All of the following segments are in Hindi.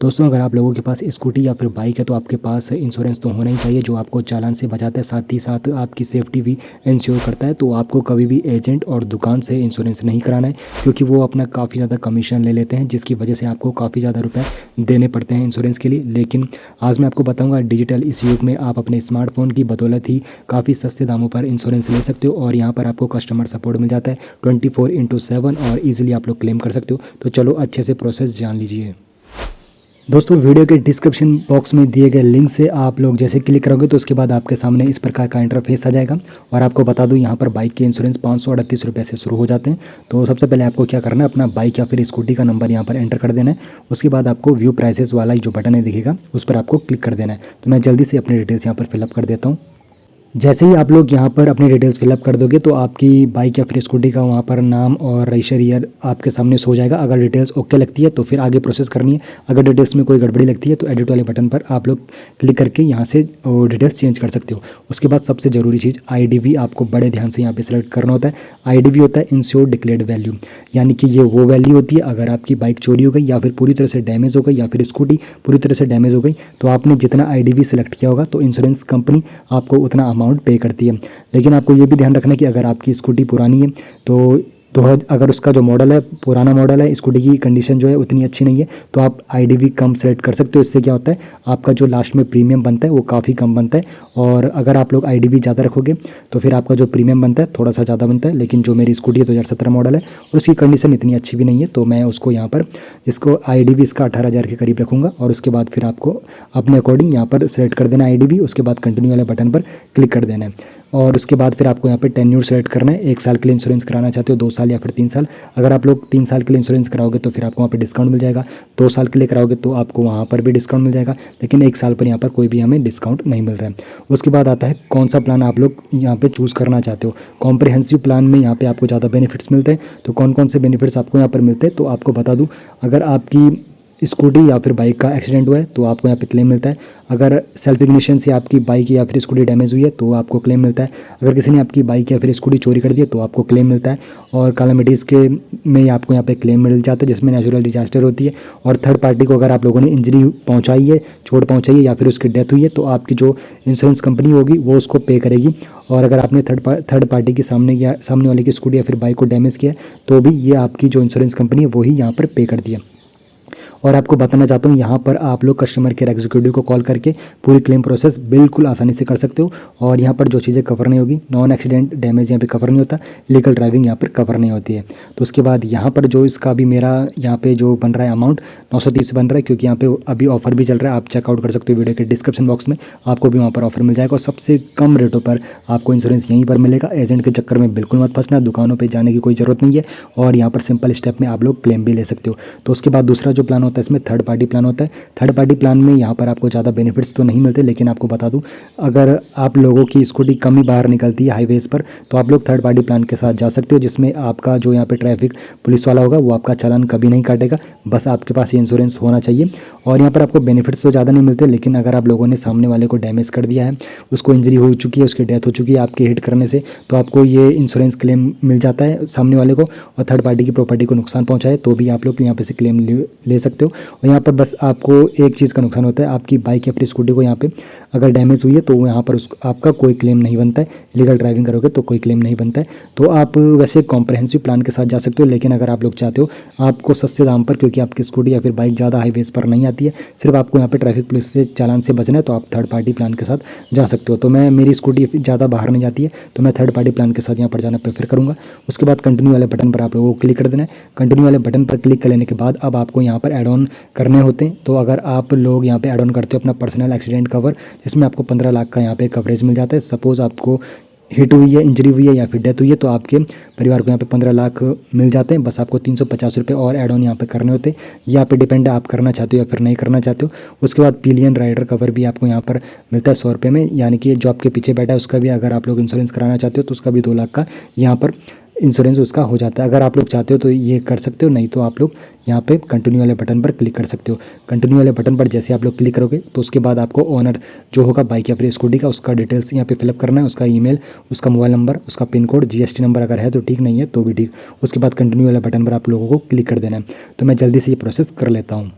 दोस्तों, अगर आप लोगों के पास स्कूटी या फिर बाइक है तो आपके पास इंश्योरेंस तो होना ही चाहिए जो आपको चालान से बचाता है, साथ ही साथ आपकी सेफ्टी भी इंश्योर करता है। तो आपको कभी भी एजेंट और दुकान से इंश्योरेंस नहीं कराना है, क्योंकि वो अपना काफ़ी ज़्यादा कमीशन ले लेते हैं, जिसकी वजह से आपको काफ़ी ज़्यादा रुपए देने पड़ते हैं इंश्योरेंस के लिए। लेकिन आज मैं आपको बताऊँगा, डिजिटल इस युग में आप अपने स्मार्टफोन की बदौलत ही काफ़ी सस्ते दामों पर इंश्योरेंस ले सकते हो, और यहाँ पर आपको कस्टमर सपोर्ट मिल जाता है 24/7 और ईजिली आप लोग क्लेम कर सकते हो। तो चलो अच्छे से प्रोसेस जान लीजिए। दोस्तों, वीडियो के डिस्क्रिप्शन बॉक्स में दिए गए लिंक से आप लोग जैसे क्लिक करोगे तो उसके बाद आपके सामने इस प्रकार का इंटरफेस आ जाएगा। और आपको बता दूं, यहाँ पर बाइक के इंश्योरेंस 538 रुपये से शुरू हो जाते हैं। तो सबसे पहले आपको क्या करना है, अपना बाइक या फिर स्कूटी का नंबर यहाँ पर एंटर कर देना है। उसके बाद आपको व्यू प्राइसेस वाला जो बटन है दिखेगा, उस पर आपको क्लिक कर देना है। तो मैं जल्दी से अपनी डिटेल्स यहाँ पर फिलअप कर देता हूँ। जैसे ही आप लोग यहाँ पर अपनी डिटेल्स फिलअप कर दोगे तो आपकी बाइक या फिर स्कूटी का वहाँ पर नाम और रजिस्टर ईयर आपके सामने शो हो जाएगा। अगर डिटेल्स ओके लगती है तो फिर आगे प्रोसेस करनी है। अगर डिटेल्स में कोई गड़बड़ी लगती है तो एडिट वाले बटन पर आप लोग क्लिक करके यहाँ से डिटेल्स चेंज कर सकते हो। उसके बाद सबसे ज़रूरी चीज़ IDV आपको बड़े ध्यान से यहाँ पर सेलेक्ट करना होता है। IDV होता है इंश्योर्ड डिक्लेयर्ड वैल्यू, यानी कि ये वो वैल्यू होती है अगर आपकी बाइक चोरी हो गई या फिर पूरी तरह से डैमेज हो गई या फिर स्कूटी पूरी तरह से डैमेज हो गई, तो आपने जितना IDV सेलेक्ट किया होगा तो इंश्योरेंस कंपनी आपको उतना अमाउंट पे करती है। लेकिन आपको ये भी ध्यान रखना है कि अगर आपकी स्कूटी पुरानी है तो अगर उसका जो मॉडल है पुराना मॉडल है, स्कूटी की कंडीशन जो है उतनी अच्छी नहीं है, तो आप IDV कम सेलेक्ट कर सकते हो। इससे क्या होता है, आपका जो लास्ट में प्रीमियम बनता है वो काफ़ी कम बनता है। और अगर आप लोग IDV ज़्यादा रखोगे तो फिर आपका जो प्रीमियम बनता है थोड़ा सा ज़्यादा बनता है। लेकिन जो मेरी स्कूटी है 2017 मॉडल है और उसकी कंडीशन इतनी अच्छी भी नहीं है, तो मैं उसको यहाँ पर इसको IDV इसका 18,000 के करीब रखूँगा। और उसके बाद फिर आपको अपने अकॉर्डिंग यहाँ पर सेलेक्ट कर देना IDV। उसके बाद कंटिन्यू वाले बटन पर क्लिक कर देना है। और उसके बाद फिर आपको यहाँ पे टेन्योर सेलेक्ट करना है। 1 साल के लिए इंश्योरेंस कराना चाहते हो, 2 साल या फिर 3 साल। अगर आप लोग 3 साल के लिए इंश्योरेंस कराओगे तो फिर आपको वहाँ पे डिस्काउंट मिल जाएगा। 2 साल के लिए कराओगे तो आपको वहाँ पर भी डिस्काउंट मिल जाएगा, लेकिन 1 साल पर यहाँ पर कोई भी हमें डिस्काउंट नहीं मिल रहा है। उसके बाद आता है कौन सा प्लान आप लोग यहाँ पे चूज़ करना चाहते हो। कॉम्प्रिहेंसिव प्लान में यहाँ पे आपको ज़्यादा बेनिफिट्स मिलते हैं। तो कौन कौन से बेनिफिट्स आपको यहाँ पर मिलते हैं तो आपको बता दूँ, अगर आपकी स्कूटी या फिर बाइक का एक्सीडेंट हुआ है तो आपको यहाँ पे क्लेम मिलता है। अगर सेल्फ इग्निशन से आपकी बाइक या फिर स्कूटी डैमेज हुई है तो आपको क्लेम मिलता है। अगर किसी ने आपकी बाइक या फिर स्कूटी चोरी कर दी है तो आपको क्लेम मिलता है। और कैलामिटीज़ के में आपको यहाँ पे क्लेम मिल जाता है, जिसमें नेचुरल डिजास्टर होती है। और थर्ड पार्टी को अगर आप लोगों ने इंजरी पहुँचाई है, चोट पहुँचाई है या फिर उसकी डेथ हुई है, तो आपकी जो इंश्योरेंस कंपनी होगी वो उसको पे करेगी। और अगर आपने थर्ड पार्टी के सामने वाले की स्कूटी या फिर बाइक को डैमेज किया है तो भी ये आपकी जो इंश्योरेंस कंपनी है वही यहाँ पर पे करती है। और आपको बताना चाहता हूँ, यहाँ पर आप लोग कस्टमर केयर एग्जीक्यूटिव को कॉल करके पूरी क्लेम प्रोसेस बिल्कुल आसानी से कर सकते हो। और यहाँ पर जो चीज़ें कवर नहीं होगी, नॉन एक्सीडेंट डैमेज यहाँ पे कवर नहीं होता, लीगल ड्राइविंग यहाँ पर कवर नहीं होती है। तो उसके बाद यहाँ पर जो इसका भी मेरा यहाँ पे जो बन रहा है अमाउंट 930 बन रहा है, क्योंकि यहाँ पे अभी ऑफर भी चल रहा है। आप चेकआउट कर सकते हो वीडियो के डिस्क्रिप्शन बॉक्स में, आपको भी वहाँ पर ऑफर मिल जाएगा। और सबसे कम रेटों पर आपको इंश्योरेंस यहीं पर मिलेगा। एजेंट के चक्कर में बिल्कुल मत फंसना, दुकानों पर जाने की कोई ज़रूरत नहीं है। और यहाँ पर सिंपल स्टेप में आप लोग क्लेम भी ले सकते हो। तो उसके बाद दूसरा जो प्लान होता है इसमें थर्ड पार्टी प्लान होता है। थर्ड पार्टी प्लान में यहाँ पर आपको ज़्यादा बेनिफिट्स तो नहीं मिलते, लेकिन आपको बता दूं, अगर आप लोगों की स्कूटी कम ही बाहर निकलती है हाईवेज़ पर तो आप लोग थर्ड पार्टी प्लान के साथ जा सकते हो, जिसमें आपका जो यहाँ पे ट्रैफिक पुलिस वाला होगा वो आपका चालान कभी नहीं काटेगा। बस आपके पास ये इंश्योरेंस होना चाहिए। और यहाँ पर आपको बेनिफिट्स तो ज़्यादा नहीं मिलते, लेकिन अगर आप लोगों ने सामने वाले को डैमेज कर दिया है, उसको इंजरी हो चुकी है, उसकी डेथ हो चुकी है आपके हिट करने से, तो आपको ये इंश्योरेंस क्लेम मिल जाता है सामने वाले को। और थर्ड पार्टी की प्रॉपर्टी को नुकसान पहुँचाए तो भी आप लोग यहाँ पे से क्लेम ले सकते हो। और यहाँ पर बस आपको एक चीज़ का नुकसान होता है, आपकी बाइक या फिर स्कूटी को यहाँ पे अगर डैमेज हुई है तो यहाँ पर आपका कोई क्लेम नहीं बनता है। लीगल ड्राइविंग करोगे तो कोई क्लेम नहीं बनता है। तो आप वैसे कॉम्प्रहेंसिव प्लान के साथ जा सकते हो, लेकिन अगर आप लोग चाहते हो आपको सस्ते दाम पर, क्योंकि आपकी स्कूटी या फिर बाइक ज़्यादा हाईवेज पर नहीं आती है, सिर्फ आपको यहाँ पर ट्रैफिक पुलिस से चालान से बचना है, तो आप थर्ड पार्टी प्लान के साथ जा सकते हो। तो मेरी स्कूटी ज़्यादा बाहर नहीं जाती है तो मैं थर्ड पार्टी प्लान के साथ यहाँ पर जाना प्रेफर करूँगा। उसके बाद कंटिन्यू वाले बटन पर आप लोगों को क्लिक कर देना है। कंटिन्यू वाले बटन पर क्लिक कर लेने के बाद अब आपको यहाँ पर एड ऑन करने होते हैं। तो अगर आप लोग यहाँ पे ऐड ऑन करते हो अपना पर्सनल एक्सीडेंट कवर, जिसमें आपको 15 लाख का यहाँ पे कवरेज मिल जाता है। सपोज़ आपको हिट हुई है, इंजरी हुई है या फिर डेथ हुई है तो आपके परिवार को यहाँ पे 15 लाख मिल जाते हैं। बस आपको 350 रुपये और ऐड ऑन यहाँ पे करने होते हैं। यहाँ पे डिपेंड है आप करना चाहते हो या फिर नहीं करना चाहते हो। उसके बाद पिलियन राइडर कवर भी आपको यहाँ पर मिलता है 100 रुपये में, यानी कि जो आपके पीछे बैठा है उसका भी अगर आप लोग इंश्योरेंस कराना चाहते हो तो उसका भी 2 लाख का यहाँ पर इंश्योरेंस उसका हो जाता है। अगर आप लोग चाहते हो तो ये कर सकते हो, नहीं तो आप लोग यहाँ पे कंटिन्यू वाले बटन पर क्लिक कर सकते हो। कंटिन्यू वाले बटन पर जैसे आप लोग क्लिक करोगे तो उसके बाद आपको ओनर जो होगा बाइक या फिर स्कूटी का, उसका डिटेल्स यहाँ पे फिलअप करना है, उसका ईमेल, उसका मोबाइल नंबर, उसका पिन कोड, GST नंबर अगर है तो ठीक, नहीं है तो भी ठीक। उसके बाद कंटिन्यू वाले बटन पर आप लोगों को क्लिक कर देना है। तो मैं जल्दी से ये प्रोसेस कर लेता हूँ।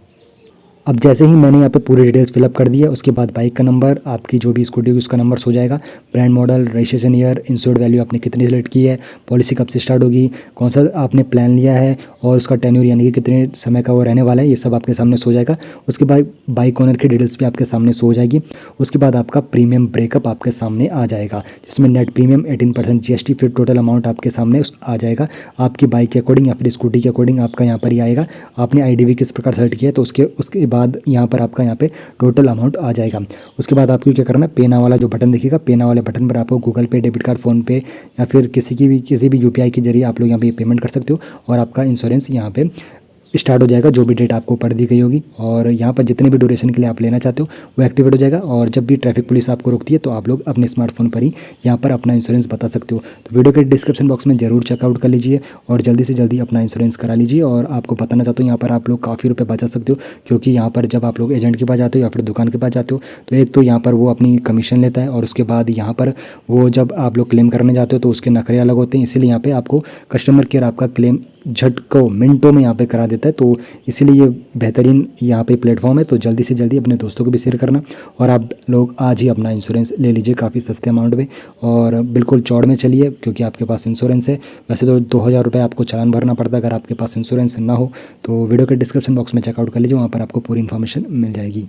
अब जैसे ही मैंने यहाँ पे पूरी डिटेल्स फिलअप कर दी है, उसके बाद बाइक का नंबर, आपकी जो भी स्कूटी होगी उसका नंबर हो जाएगा, brand model, registration year, insured value आपने कितनी सेलेक्ट की है, पॉलिसी कब से स्टार्ट होगी, कौन सा आपने प्लान लिया है और उसका टेन्योर यानी कि कितने समय का वो रहने वाला है, ये सब आपके सामने हो जाएगा। उसके बाद बाइक ओनर की डिटेल्स भी आपके सामने हो जाएगी। उसके बाद आपका प्रीमियम ब्रेकअप आपके सामने आ जाएगा, जिसमें नेट प्रीमियम 18% जीएसटी, फिर टोटल अमाउंट आपके सामने आ जाएगा। आपकी बाइक के अकॉर्डिंग या फिर स्कूटी के अकॉर्डिंग आपका यहाँ पर ही आएगा। आपने आईडीवी किस प्रकार सेलेक्ट किया है तो उसके बाद यहाँ पर आपका यहाँ पे टोटल अमाउंट आ जाएगा। उसके बाद आपको क्या करना है, पे नाउ वाला जो बटन दिखेगा, पे नाउ वाले बटन पर आपको गूगल पे, डेबिट कार्ड, फ़ोन पे या फिर किसी भी यूपीआई के जरिए आप लोग यहाँ पे पेमेंट कर सकते हो और आपका इंश्योरेंस यहाँ पे स्टार्ट हो जाएगा, जो भी डेट आपको ऊपर दी गई होगी। और यहाँ पर जितने भी ड्यूरेशन के लिए आप लेना चाहते हो वो एक्टिवेट हो जाएगा। और जब भी ट्रैफिक पुलिस आपको रोकती है तो आप लोग अपने स्मार्टफोन पर ही यहाँ पर अपना इंश्योरेंस बता सकते हो। तो वीडियो के डिस्क्रिप्शन बॉक्स में ज़रूर चेकआउट कर लीजिए और जल्दी से जल्दी अपना इंश्योरेंस करा लीजिए। और आपको बताना चाहता हूँ यहाँ पर आप लोग काफ़ी रुपये बचा सकते हो, क्योंकि यहाँ पर जब आप लोग एजेंट के पास जाते हो या फिर दुकान के पास जाते हो तो एक तो यहाँ पर वो अपनी कमीशन लेता है और उसके बाद यहाँ पर वो जब आप लोग क्लेम करने जाते हो तो उसके नखरे अलग होते हैं। इसीलिए यहाँ पे आपको कस्टमर केयर आपका क्लेम झटको मिनटों में यहाँ पे करा देता है। तो इसीलिए ये बेहतरीन यहाँ पे प्लेटफॉर्म है। तो जल्दी से जल्दी अपने दोस्तों को भी शेयर करना और आप लोग आज ही अपना इंश्योरेंस ले लीजिए काफ़ी सस्ते अमाउंट में और बिल्कुल चौड़ में चलिए, क्योंकि आपके पास इंश्योरेंस है। वैसे तो 2000 रुपये आपको चालान भरना पड़ता है अगर आपके पास इंश्योरेंस ना हो। तो वीडियो के डिस्क्रिप्शन बॉक्स में चेकआउट कर लीजिए, वहाँ पर आपको पूरी इन्फॉर्मेशन मिल जाएगी।